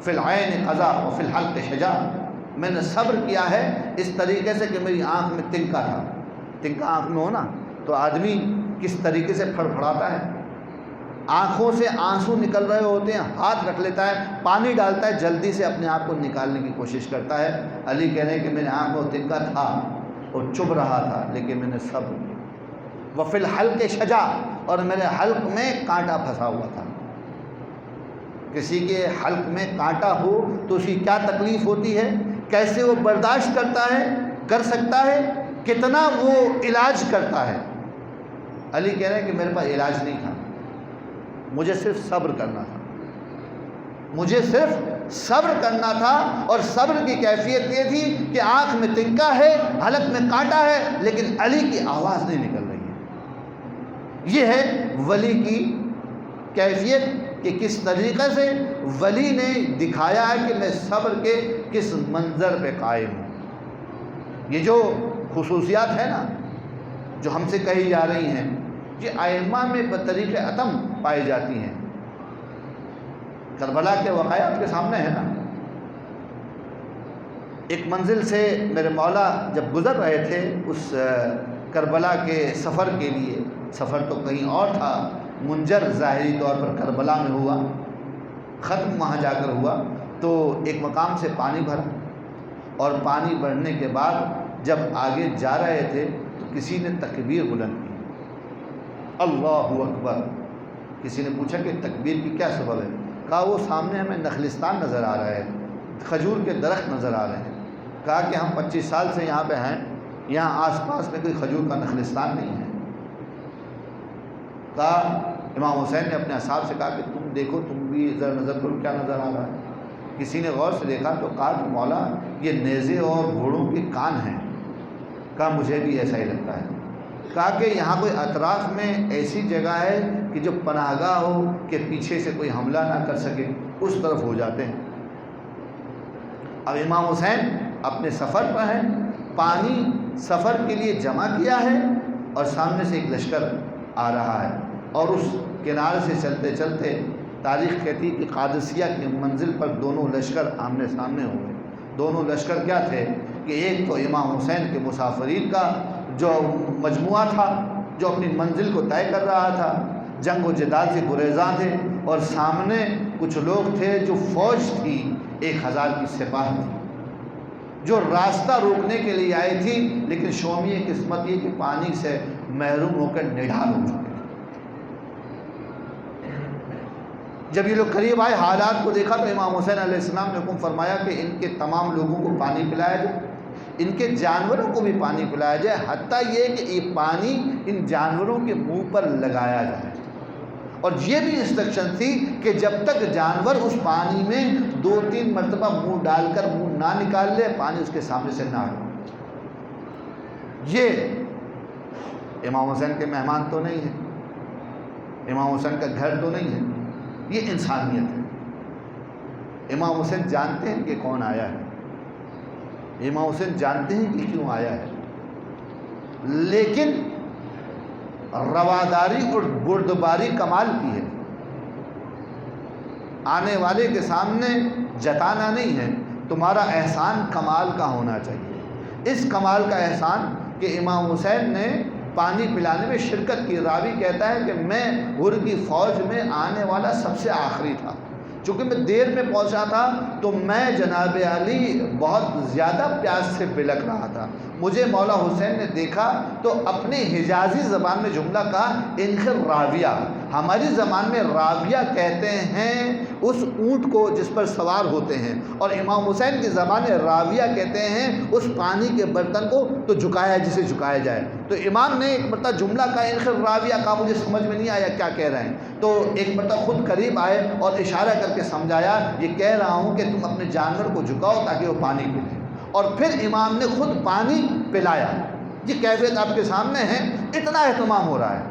فی العین قضا و فی الحلق شجاع، میں نے صبر کیا ہے اس طریقے سے کہ میری آنکھ میں تنکا تھا۔ تنکا آنکھ میں ہونا تو آدمی کس طریقے سے پھڑپھڑاتا ہے، آنکھوں سے آنسو نکل رہے ہوتے ہیں، ہاتھ رکھ لیتا ہے، پانی ڈالتا ہے، جلدی سے اپنے آپ کو نکالنے کی کوشش کرتا ہے۔ علی کہہ رہے ہیں کہ میرے آنکھ میں تنکا تھا اور چبھ رہا تھا لیکن میں نے صبر کیا۔ وفی الحلق شجاع، اور میرے حلق میں کانٹا پھنسا ہوا تھا۔ کسی کے حلق میں کانٹا ہو تو اس کی کیا تکلیف ہوتی ہے، کیسے وہ برداشت کرتا ہے، کر سکتا ہے، کتنا وہ علاج کرتا ہے۔ علی کہہ رہے ہیں کہ میرے پاس علاج نہیں تھا، مجھے صرف صبر کرنا تھا، مجھے صرف صبر کرنا تھا۔ اور صبر کی کیفیت یہ تھی کہ آنکھ میں تنکا ہے، حلق میں کانٹا ہے، لیکن علی کی آواز نہیں نکل رہی ہے۔ یہ ہے ولی کی کیفیت کہ کس طریقے سے ولی نے دکھایا ہے کہ میں صبر کے کس منظر پہ قائم ہوں۔ یہ جو خصوصیات ہیں نا جو ہم سے کہی جا رہی ہیں، یہ ائمہ میں بطریق اتم پائی جاتی ہیں۔ کربلا کے واقعات کے سامنے ہے نا، ایک منزل سے میرے مولا جب گزر رہے تھے اس کربلا کے سفر کے لیے، سفر تو کہیں اور تھا، منجر ظاہری طور پر کربلا میں ہوا، ختم وہاں جا کر ہوا، تو ایک مقام سے پانی بھرا، اور پانی بھرنے کے بعد جب آگے جا رہے تھے تو کسی نے تکبیر بلند کی، اللہ اکبر۔ کسی نے پوچھا کہ تکبیر کی کیا سبب ہے؟ کہا وہ سامنے ہمیں نخلستان نظر آ رہا ہے، کھجور کے درخت نظر آ رہے ہیں۔ کہا کہ ہم 25 سال سے یہاں پہ ہیں، یہاں آس پاس میں کوئی کھجور کا نخلستان نہیں ہے۔ کہا امام حسین نے اپنے اصحاب سے کہا کہ تم دیکھو، تم بھی ذرا نظر کرو کیا نظر آ رہا ہے۔ کسی نے غور سے دیکھا تو کہا کہ مولا یہ نیزے اور گھوڑوں کے کان ہیں۔ کہا مجھے بھی ایسا ہی لگتا ہے۔ کہا کہ یہاں کوئی اطراف میں ایسی جگہ ہے کہ جو پناہ گاہ ہو کہ پیچھے سے کوئی حملہ نہ کر سکے، اس طرف ہو جاتے ہیں۔ اب امام حسین اپنے سفر پر ہیں، پانی سفر کے لیے جمع کیا ہے اور سامنے سے ایک لشکر آ رہا ہے، اور اس کنارے سے چلتے چلتے تاریخ کہتی ہے کہ قادسیہ کی منزل پر دونوں لشکر آمنے سامنے ہوئے۔ دونوں لشکر کیا تھے کہ ایک تو امام حسین کے مسافرین کا جو مجموعہ تھا جو اپنی منزل کو طے کر رہا تھا، جنگ و جدال سے گریزاں تھے، اور سامنے کچھ لوگ تھے جو فوج تھی 1000 کی سپاہ تھی جو راستہ روکنے کے لیے آئی تھی، لیکن شومی قسمت یہ کہ پانی سے محروم ہو کر نڈھال ہو چکے تھے۔ جب یہ لوگ قریب آئے، حالات کو دیکھا، تو امام حسین علیہ السلام نے حکم فرمایا کہ ان کے تمام لوگوں کو پانی پلایا جائے، ان کے جانوروں کو بھی پانی پلایا جائے، حتیٰ یہ کہ یہ پانی ان جانوروں کے منہ پر لگایا جائے۔ اور یہ بھی انسٹرکشن تھی کہ جب تک جانور اس پانی میں 2-3 مرتبہ منہ ڈال کر منہ نہ نکال لے، پانی اس کے سامنے سے نہ ہٹے۔ یہ امام حسین کے مہمان تو نہیں ہیں، امام حسین کا گھر تو نہیں ہے، یہ انسانیت ہے۔ امام حسین جانتے ہیں کہ کون آیا ہے، امام حسین جانتے ہیں کہ کیوں آیا ہے، لیکن رواداری اور بردباری کمال کی ہے۔ آنے والے کے سامنے جتانا نہیں ہے، تمہارا احسان کمال کا ہونا چاہیے۔ اس کمال کا احسان کہ امام حسین نے پانی پلانے میں شرکت کی۔ راوی کہتا ہے کہ میں حر کی فوج میں آنے والا سب سے آخری تھا، چونکہ میں دیر میں پہنچا تھا تو میں جناب علی بہت زیادہ پیاس سے بلک رہا تھا۔ مجھے مولا حسین نے دیکھا تو اپنے حجازی زبان میں جملہ کہا، انخر راویہ، ہماری زبان میں راویہ کہتے ہیں اس اونٹ کو جس پر سوار ہوتے ہیں، اور امام حسین کی زبان میں راویہ کہتے ہیں اس پانی کے برتن کو تو جھکایا جسے جھکایا جائے۔ تو امام نے ایک مرتبہ جملہ کہا انخر راویہ، کہا مجھے سمجھ میں نہیں آیا کیا کہہ رہے ہیں، تو ایک مرتبہ خود قریب آئے اور اشارہ کر کے سمجھایا، یہ کہہ رہا ہوں کہ تم اپنے جانور کو جھکاؤ تاکہ وہ پانی پی لے، اور پھر امام نے خود پانی پلایا۔ یہ کیفیت آپ کے سامنے ہے، اتنا اہتمام ہو رہا ہے،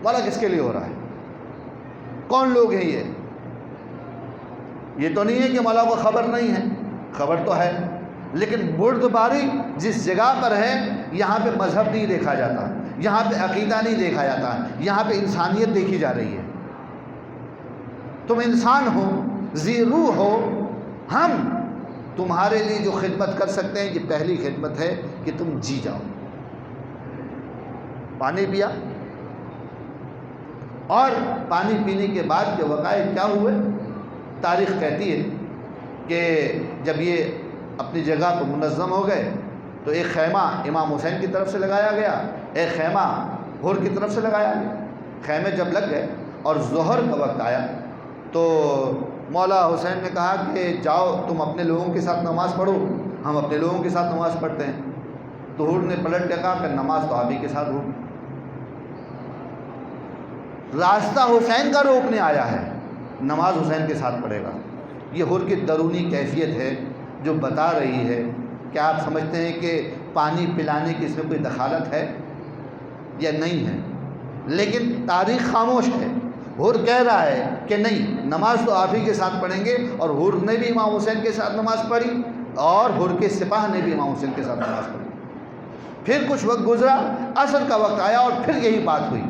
والا کس کے لیے ہو رہا ہے؟ کون لوگ ہیں یہ تو نہیں ہے کہ مولا کو خبر نہیں ہے، خبر تو ہے، لیکن بردباری جس جگہ پر ہے یہاں پہ مذہب نہیں دیکھا جاتا، یہاں پہ عقیدہ نہیں دیکھا جاتا، یہاں پہ انسانیت دیکھی جا رہی ہے۔ تم انسان ہو، ذی روح ہو، ہم تمہارے لیے جو خدمت کر سکتے ہیں، یہ پہلی خدمت ہے کہ تم جی جاؤ۔ پانی پیا، اور پانی پینے کے بعد کے وقائع کیا ہوئے تاریخ کہتی ہے کہ جب یہ اپنی جگہ پر منظم ہو گئے تو ایک خیمہ امام حسین کی طرف سے لگایا گیا، ایک خیمہ حر کی طرف سے لگایا گیا۔ خیمے جب لگ گئے اور ظہر کا وقت آیا تو مولا حسین نے کہا کہ جاؤ تم اپنے لوگوں کے ساتھ نماز پڑھو، ہم اپنے لوگوں کے ساتھ نماز پڑھتے ہیں۔ تو حر نے پلٹ کے کہا کہ نماز تو آپ ہی کے ساتھ ہوگی، راستہ حسین کا روکنے آیا ہے، نماز حسین کے ساتھ پڑھے گا۔ یہ حر کی درونی کیفیت ہے جو بتا رہی ہے کہ آپ سمجھتے ہیں کہ پانی پلانے کی اس میں کوئی دخالت ہے یا نہیں ہے، لیکن تاریخ خاموش ہے۔ حر کہہ رہا ہے کہ نہیں، نماز تو آپ ہی کے ساتھ پڑھیں گے، اور حر نے بھی امام حسین کے ساتھ نماز پڑھی، اور حر کے سپاہ نے بھی امام حسین کے ساتھ نماز پڑھی۔ پھر کچھ وقت گزرا، عصر کا وقت آیا اور پھر یہی بات ہوئی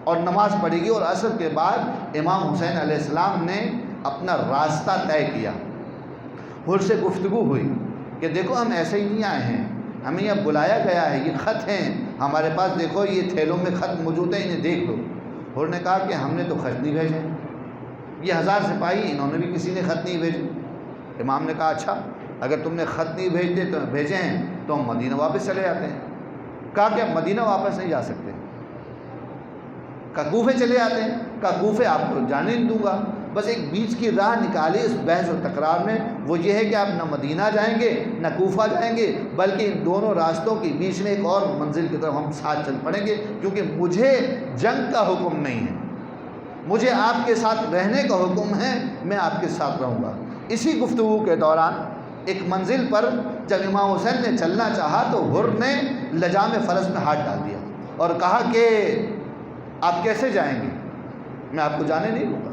اور نماز پڑھی گئی، اور عصر کے بعد امام حسین علیہ السلام نے اپنا راستہ طے کیا۔ حر سے گفتگو ہوئی کہ دیکھو ہم ایسے ہی نہیں آئے ہیں، ہمیں یہاں بلایا گیا ہے، یہ خط ہیں ہمارے پاس، دیکھو یہ تھیلوں میں خط موجود ہیں، انہیں دیکھ لو۔ حر نے کہا کہ ہم نے تو خط نہیں بھیجے، یہ 1000 سپاہی انہوں نے بھی کسی نے خط نہیں بھیجے۔ امام نے کہا اچھا اگر تم نے خط نہیں بھیجے ہیں تو ہم مدینہ واپس چلے جاتے ہیں۔ کہا کہ اب مدینہ واپس نہیں جا سکتے، کہا کوفے چلے جاتے ہیں، کہا کوفے آپ کو جانے نہیں دوں گا۔ بس ایک بیچ کی راہ نکالی اس بحث و تکرار میں، وہ یہ ہے کہ آپ نہ مدینہ جائیں گے نہ کوفہ جائیں گے، بلکہ ان دونوں راستوں کے بیچ میں ایک اور منزل کی طرف ہم ساتھ چل پڑیں گے، کیونکہ مجھے جنگ کا حکم نہیں ہے، مجھے آپ کے ساتھ رہنے کا حکم ہے، میں آپ کے ساتھ رہوں گا۔ اسی گفتگو کے دوران ایک منزل پر جب امام حسین نے چلنا چاہا تو حر نے لجام فرس میں ہاتھ ڈال دیا اور کہا کہ آپ کیسے جائیں گے، میں آپ کو جانے نہیں دوں گا۔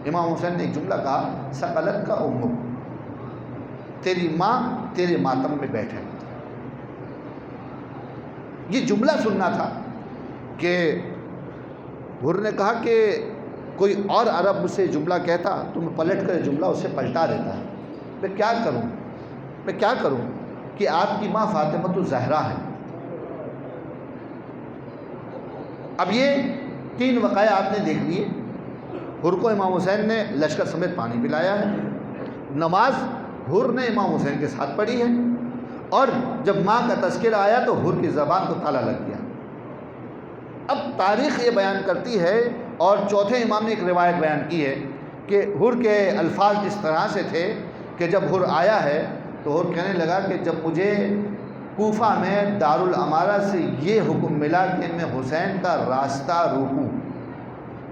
امام حسین نے ایک جملہ کہا، ثقلت کا امک، تیری ماں تیرے ماتم میں بیٹھے۔ یہ جملہ سننا تھا کہ حر نے کہا کہ کوئی اور عرب مجھ سے جملہ کہتا تو میں پلٹ کر جملہ اسے پلٹا دیتا ہے، میں کیا کروں کہ آپ کی ماں فاطمہ الزہرا ہے۔ اب یہ 3 وقائع آپ نے دیکھ لیے، حر کو امام حسین نے لشکر سمیت پانی پلایا ہے، نماز حر نے امام حسین کے ساتھ پڑھی ہے، اور جب ماں کا تذکرہ آیا تو حر کی زبان کو تالا لگ گیا۔ اب تاریخ یہ بیان کرتی ہے، اور چوتھے امام نے ایک روایت بیان کی ہے کہ حر کے الفاظ اس طرح سے تھے کہ جب حر آیا ہے تو حر کہنے لگا کہ جب مجھے کوفہ میں دارالامارہ سے یہ حکم ملا کہ میں حسین کا راستہ روکوں،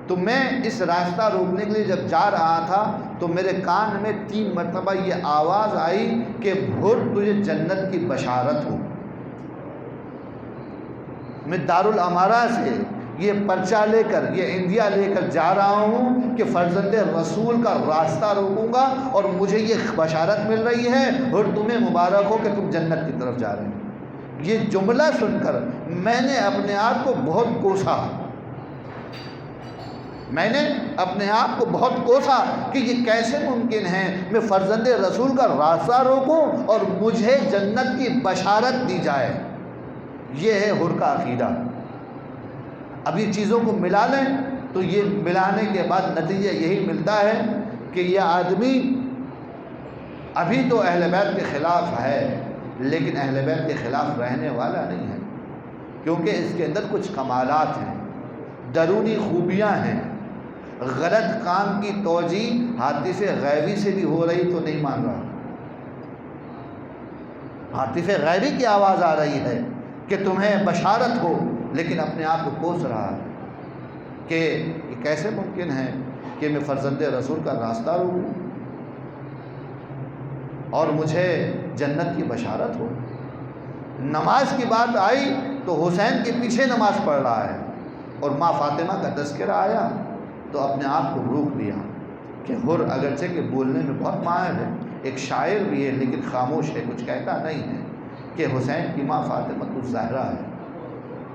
تو میں اس راستہ روکنے کے لیے جب جا رہا تھا تو میرے کان میں 3 مرتبہ یہ آواز آئی کہ حر تجھے جنت کی بشارت ہو۔ میں دارالامارہ سے یہ پرچہ لے کر، یہ انڈیا لے کر جا رہا ہوں کہ فرزند رسول کا راستہ روکوں گا، اور مجھے یہ بشارت مل رہی ہے اور تمہیں مبارک ہو کہ تم جنت کی طرف جا رہے ہیں۔ یہ جملہ سن کر میں نے اپنے آپ کو بہت کوسا کہ یہ کیسے ممکن ہے میں فرزند رسول کا راستہ روکوں اور مجھے جنت کی بشارت دی جائے۔ یہ ہے حر کا عقیدہ۔ اب یہ چیزوں کو ملا لیں تو یہ ملانے کے بعد نتیجہ یہی ملتا ہے کہ یہ آدمی ابھی تو اہل بیت کے خلاف ہے، لیکن اہل بیت کے خلاف رہنے والا نہیں ہے، کیونکہ اس کے اندر کچھ کمالات ہیں، درونی خوبیاں ہیں۔ غلط کام کی توجیہ ہاتف غیبی سے بھی ہو رہی تو نہیں مان رہا، ہاتف غیبی کی آواز آ رہی ہے کہ تمہیں بشارت ہو، لیکن اپنے آپ کو کوس رہا ہے کہ یہ کیسے ممکن ہے کہ میں فرزند رسول کا راستہ روکوں اور مجھے جنت کی بشارت ہو۔ نماز کی بات آئی تو حسین کے پیچھے نماز پڑھ رہا ہے، اور ماں فاطمہ کا تذکرہ آیا تو اپنے آپ کو روک دیا کہ حر اگرچہ کہ بولنے میں بہت ماہر ہے، ایک شاعر بھی ہے، لیکن خاموش ہے، کچھ کہتا نہیں ہے، کہ حسین کی ماں فاطمہ الزہرا ہے۔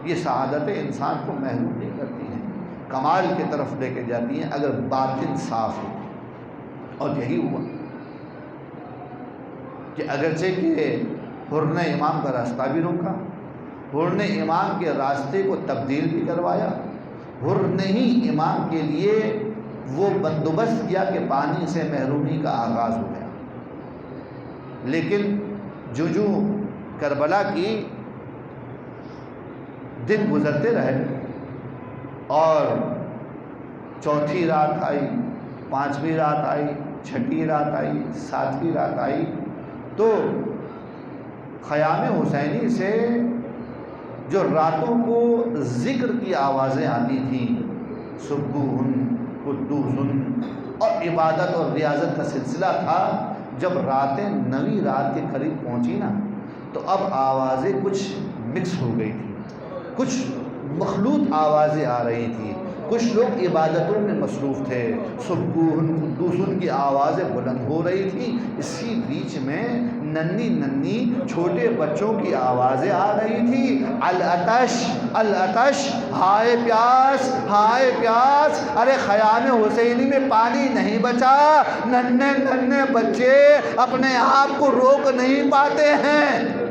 یہ سعادت انسان کو محروم نہیں کرتی ہیں، کمال کی طرف لے کے جاتی ہیں اگر باطن صاف ہو۔ اور یہی ہوا کہ اگرچہ کہ حر نے امام کا راستہ بھی روکا، حر نے امام کے راستے کو تبدیل بھی کروایا، حر نے ہی امام کے لیے وہ بندوبست کیا کہ پانی سے محرومی کا آغاز ہو گیا، لیکن جو کربلا کی دن گزرتے رہے اور 4تھی رات آئی، 5ویں رات آئی، 6ٹھی رات آئی، 7ویں رات آئی، تو خیام حسینی سے جو راتوں کو ذکر کی آوازیں آتی تھیں، سبوحن قدوسن، اور عبادت اور ریاضت کا سلسلہ تھا، جب راتیں 9ویں رات کے قریب پہنچی نا تو اب آوازیں کچھ مکس ہو گئی تھی، کچھ مخلوط آوازیں آ رہی تھیں، کچھ لوگ عبادتوں میں مصروف تھے، سبوحن قدوسن کی آوازیں بلند ہو رہی تھیں، اسی بیچ میں ننھی چھوٹے بچوں کی آوازیں آ رہی تھی، العطش العطش، ہائے پیاس ہائے پیاس، ارے خیام حسینی میں پانی نہیں بچا، ننھے بچے اپنے آپ کو روک نہیں پاتے ہیں۔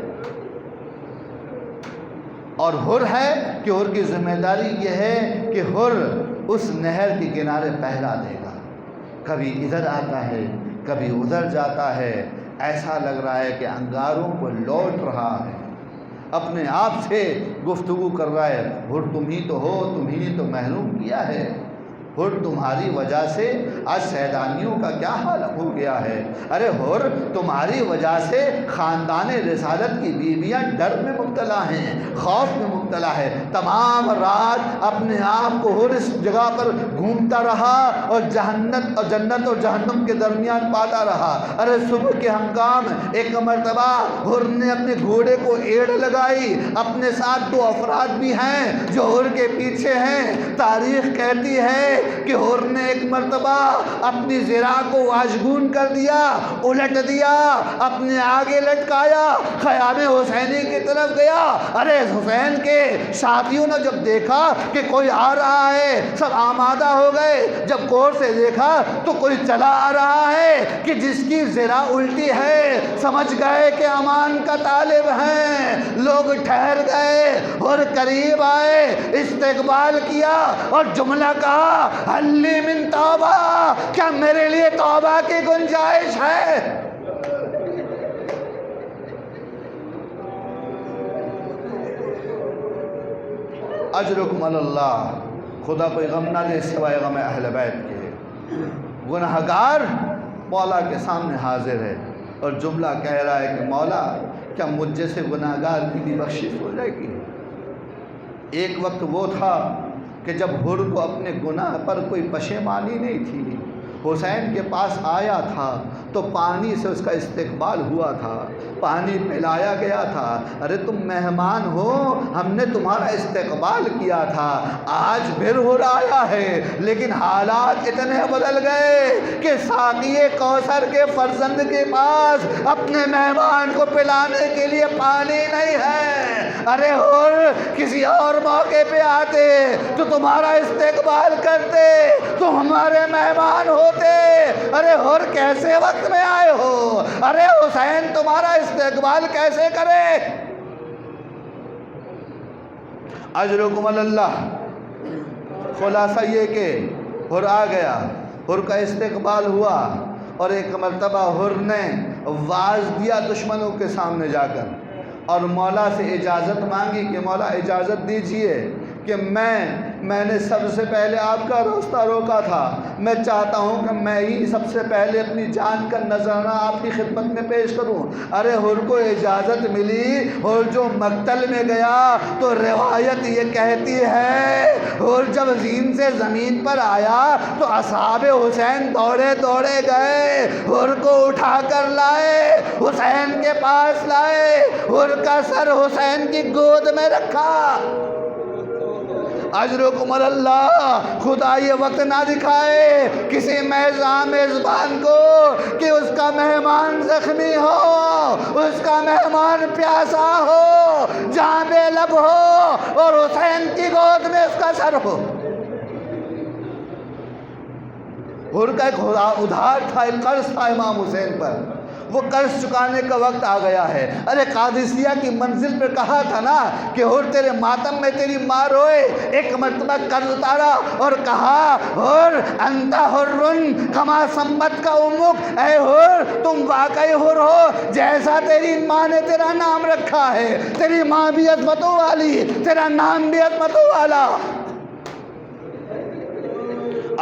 اور حر ہے کہ حر کی ذمہ داری یہ ہے کہ حر اس نہر کے کنارے پہرا دے گا، کبھی ادھر آتا ہے کبھی ادھر جاتا ہے، ایسا لگ رہا ہے کہ انگاروں کو لوٹ رہا ہے، اپنے آپ سے گفتگو کر رہا ہے، حر تم ہی تو ہو، تم ہی نے تو محروم کیا ہے، اور تمہاری وجہ سے آج سیدانیوں کا کیا حال ہو گیا ہے۔ ارے اور تمہاری وجہ سے خاندان رسالت کی بیویاں ڈر میں مبتلا ہیں، خوف میں مبتلا ہے، تمام رات اپنے آپ کو اور اس جگہ پر گھومتا رہا اور جنت اور جہنم کے درمیان پاتا رہا۔ ارے صبح کے ہنگام ایک مرتبہ حر نے اپنے گھوڑے کو ایڑ لگائی، اپنے ساتھ 2 افراد بھی ہیں جو حر کے پیچھے ہیں۔ تاریخ کہتی ہے کہ حر نے ایک مرتبہ اپنی ذرا کو واژگون کر دیا، الٹ دیا، اپنے آگے لٹکایا، خیام حسینی کی طرف گیا۔ ارے حسین کے ساتھیوں نے جب دیکھا کہ کوئی آ رہا ہے سب آمادہ ہو گئے، جب غور سے دیکھا تو کوئی چلا آ رہا ہے کہ جس کی ذرا الٹی ہے، سمجھ گئے کہ امان کا طالب ہیں۔ لوگ ٹھہر گئے اور قریب آئے، استقبال کیا اور جملہ کہا، حلی من توبہ، کیا میرے لیے توبہ کی گنجائش ہے؟ اجرکم اللہ، خدا کوئی غم نہ دے سوائے غم اہل بیت کے۔ گناہگار مولا کے سامنے حاضر ہے اور جملہ کہہ رہا ہے کہ مولا کیا مجھ جیسے گناہگار کی بھی بخشش ہو جائے گی؟ ایک وقت وہ تھا کہ جب حر کو اپنے گناہ پر کوئی پشیمانی نہیں تھی، حسین کے پاس آیا تھا تو پانی سے اس کا استقبال ہوا تھا، پانی پلایا گیا تھا۔ ارے تم مہمان ہو، ہم نے تمہارا استقبال کیا تھا۔ آج پھر حر آیا ہے لیکن حالات اتنے بدل گئے کہ ساقی کوثر کے فرزند کے پاس اپنے مہمان کو پلانے کے لیے پانی نہیں ہے۔ ارے حر کسی اور موقع پہ آتے تو تمہارا استقبال کرتے، تم ہمارے مہمان ہوتے۔ ارے حر کیسے وقت میں آئے ہو؟ ارے حسین تمہارا استقبال کیسے کرے؟ اجرکم اللہ۔ خلاصہ یہ کہ حر آ گیا، حر کا استقبال ہوا اور ایک مرتبہ حر نے واز دیا دشمنوں کے سامنے جا کر اور مولا سے اجازت مانگی کہ مولا اجازت دیجئے کہ میں نے سب سے پہلے آپ کا راستہ روکا تھا، میں چاہتا ہوں کہ میں ہی سب سے پہلے اپنی جان کا نذرانہ آپ کی خدمت میں پیش کروں۔ ارے حر کو اجازت ملی اور جو مقتل میں گیا تو روایت یہ کہتی ہے حر جب زین سے زمین پر آیا تو اصحاب حسین دوڑے دوڑے گئے، حر کو اٹھا کر لائے، حسین کے پاس لائے، حر کا سر حسین کی گود میں رکھا۔ اجرکم اللہ۔ خدا یہ وقت نہ دکھائے کسی میزبان کو کہ اس کا مہمان زخمی ہو، اس کا مہمان پیاسا ہو، جاں بے لب ہو اور حسین کی گود میں اس کا سر ہو۔ حر کا ایک ادھار تھا، ایک قرض تھا امام حسین پر، وہ قرض چکانے کا وقت آ گیا ہے۔ ارے قادسیہ کی منزل پر کہا تھا نا کہ حر تیرے ماتم میں تیری ماں روئے، ایک مرتبہ قرض اتارا اور کہا حر انت حر کما سمت کا امک، اے حر تم واقعی حر ہو جیسا تیری ماں نے تیرا نام رکھا ہے، تیری ماں بھی عظمتوں والی، تیرا نام بھی عظمتوں والا۔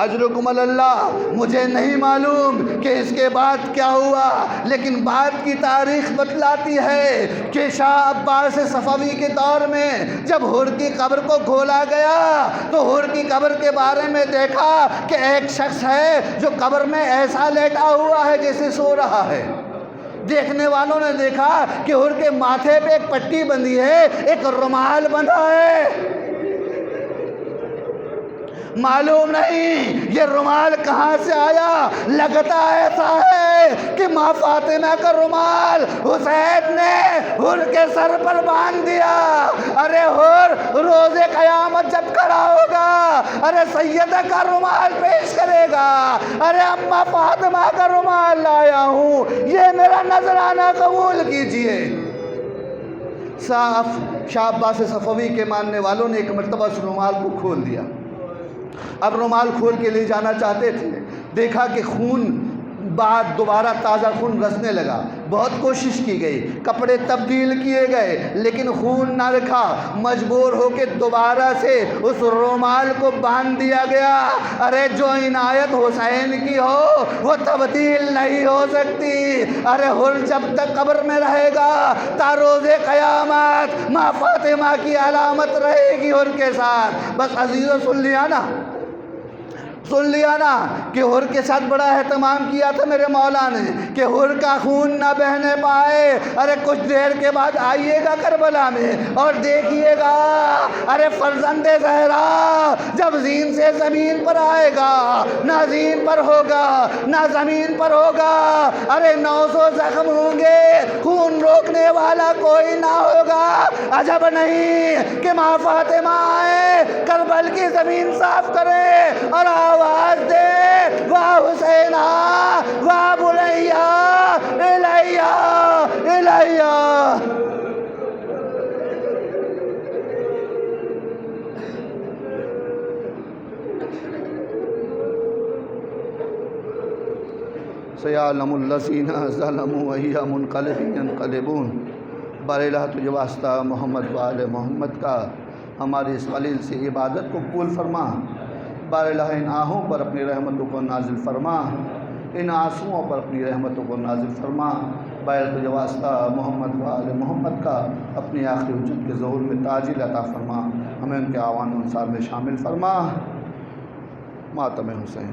اجرکم اللہ۔ مجھے نہیں معلوم کہ اس کے بعد کیا ہوا، لیکن بعد کی تاریخ بتلاتی ہے کہ شاہ عباس صفوی کے دور میں جب حر کی قبر کو کھولا گیا تو حر کی قبر کے بارے میں دیکھا کہ ایک شخص ہے جو قبر میں ایسا لیٹا ہوا ہے جیسے سو رہا ہے۔ دیکھنے والوں نے دیکھا کہ حر کے ماتھے پہ ایک پٹی بندھی ہے، ایک رومال بندھا ہے۔ معلوم نہیں یہ رومال کہاں سے آیا، لگتا ایسا ہے کہ ماں فاطمہ کا رومال حسین نے حر کے سر پر باندھ دیا۔ ارے حر روز قیامت جب کھڑا ہوگا، ارے سیدہ کا رومال پیش کرے گا، ارے اماں فاطمہ کا رومال لایا ہوں، یہ میرا نذرانہ قبول کیجئے۔ شاہ عباس صفوی کے ماننے والوں نے ایک مرتبہ اس رومال کو کھول دیا۔ اب رومال کھول کے لے جانا چاہتے تھے، دیکھا کہ خون بعد دوبارہ تازہ خون رسنے لگا، بہت کوشش کی گئی، کپڑے تبدیل کیے گئے لیکن خون نہ رکھا، مجبور ہو کے دوبارہ سے اس رومال کو باندھ دیا گیا۔ ارے جو عنایت حسین کی ہو وہ تبدیل نہیں ہو سکتی۔ ارے حر جب تک قبر میں رہے گا تا روز قیامت ماں فاطمہ کی علامت رہے گی حر کے ساتھ۔ بس عزیزو سن لیا نا کہ حر کے ساتھ بڑا اہتمام کیا تھا میرے مولا نے کہ حر کا خون نہ بہنے پائے۔ ارے کچھ دیر کے بعد آئیے گا کربلا میں اور دیکھیے گا، ارے فرزند زہرا جب زین سے زمین پر آئے گا، نہ زین پر ہوگا نہ زمین پر ہوگا، ارے 900 زخم ہوں گے، خون روکنے والا کوئی نہ ہوگا۔ عجب نہیں کہ ماں فاطمہ آئے، کربل کی زمین صاف کرے اور آواز دے، واہ حسینہ واہ بلیہ الیہ الیہ۔ سیعلم الذین ظلموا ای منقلب ینقلبون۔ بارالہ تجھے واسطہ محمد و آل محمد کا ہماری اس قلیل سی عبادت کو قبول فرما۔ بارالہ ان آہوں پر اپنی رحمتوں کو نازل فرما، ان آنسوؤں پر اپنی رحمتوں کو نازل فرما۔ بارالہ تجھے واسطہ محمد و آل محمد کا اپنی آخری حجت کے ظہور میں تعجیل عطا فرما، ہمیں ان کے اعوان و انصار میں شامل فرما۔ ماتم حسین۔